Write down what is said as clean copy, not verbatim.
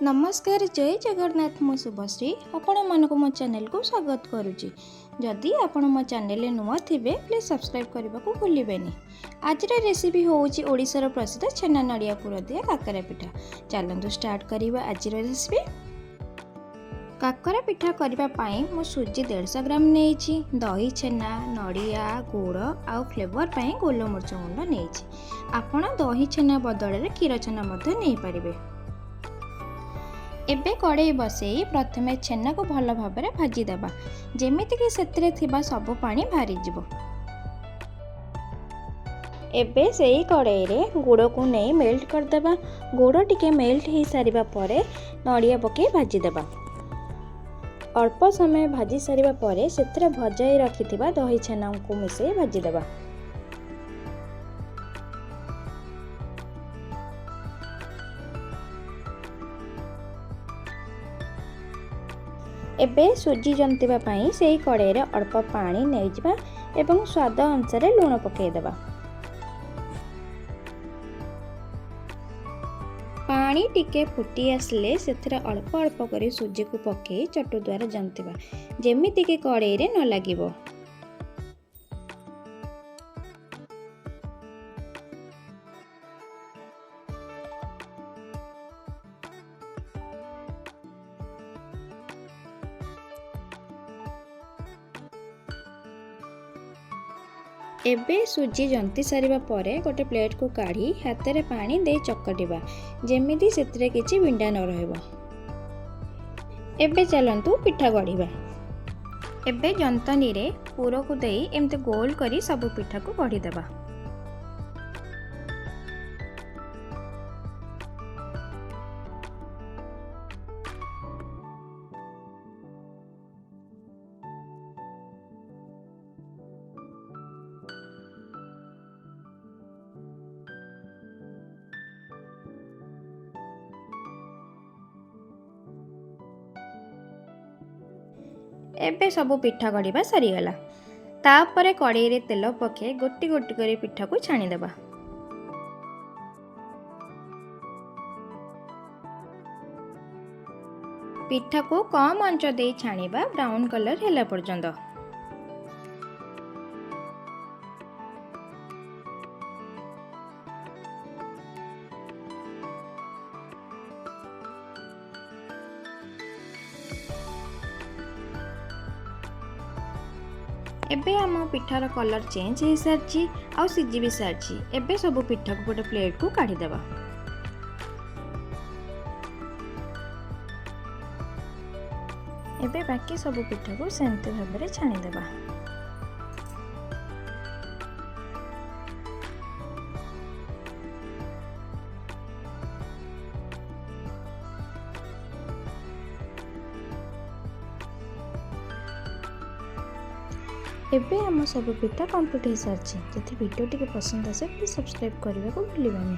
नमस्कार जय जगन्नाथ मु शुभश्री आपण मानक मो चैनल को स्वागत करुच्ची। जदि आपण मो चैनल नुआ थिबे प्लीज सब्सक्राइब करने को भूलिबेनी। आज रेसिपी होउची ओडिशार प्रसिद्ध छेना नड़िया पुर दिया काकरा पिठा। चलतु स्टार्ट करिबा आज रेसिपी। काकरा पिठा करबा पई मो सुजी 150 ग्राम नेइची, दही छेना नड़िया गुड़ आउ फ्लेवर पई गोलमरिच गुंड नेइची। आपण दही छेना बदल रे क्षीर छेना मध्य नै परिबे। एबे कड़ाई बसई प्रथमे छेना को भल भाव में भाजीदेवा जेमिति कि सेतिरे थिबा सब पानी बाहरी जिवो। एबे सेही कड़ाई रे गुड़ को नहीं मेल्ट करदेवा। गुड़ टिके मेल्ट हो सारिबा परे नड़िया पके भाजीदेवा। अल्प समय भाजी सारिबा परे सेतिरे भजाई रखिथिबा दही छेना को मिसई भाजीदेवा। एबे सुजी जंतिबा पई सेही कड़ाई रे अल्प पानी नै जिबा एवं स्वाद अनुसार लूण पकई देबा। पानी टिके फुटी आसले सेथिरे अल्प अल्प करी सुजी को पकई चटु द्वारा जंतिबा जेमिति कि कड़ाई रे न लागिबो। एबे सुजी जंती सारिबा परे गोटे प्लेट को काढ़ी हाथ रे पानी दे चकटिबा जेमिति सेतिरे किछि बिंडा न रहइबो। एबे चलंतु पिठा गढ़िबा। एबे जंतनी रे पुर को देई एमते गोल करी सब पिठा को गढ़ी देबा। एबे सबु पिठा गढ़िबा सरीगला। तापरे कड़ाई रे तेल पके गोटी गोटी करी पिठा को छाणी देबा। पिठा को कम आंच दे छाणीबा ब्राउन कलर होला पर्यंत। एबे आम पिठार कलर चेंज हो सारी आउ सीझी भी सारी। एबे सब पिठा को गोटे प्लेट को काढ़ी देबा। एबे बाकी सब पिठा को सेमती भाव में छाणी देबा। एबे आम सब पिठा कंप्लीट हो सारी। जदि वीडियो टी पसंद आसे प्लीज सब्सक्राइब करने को भूलिबानी।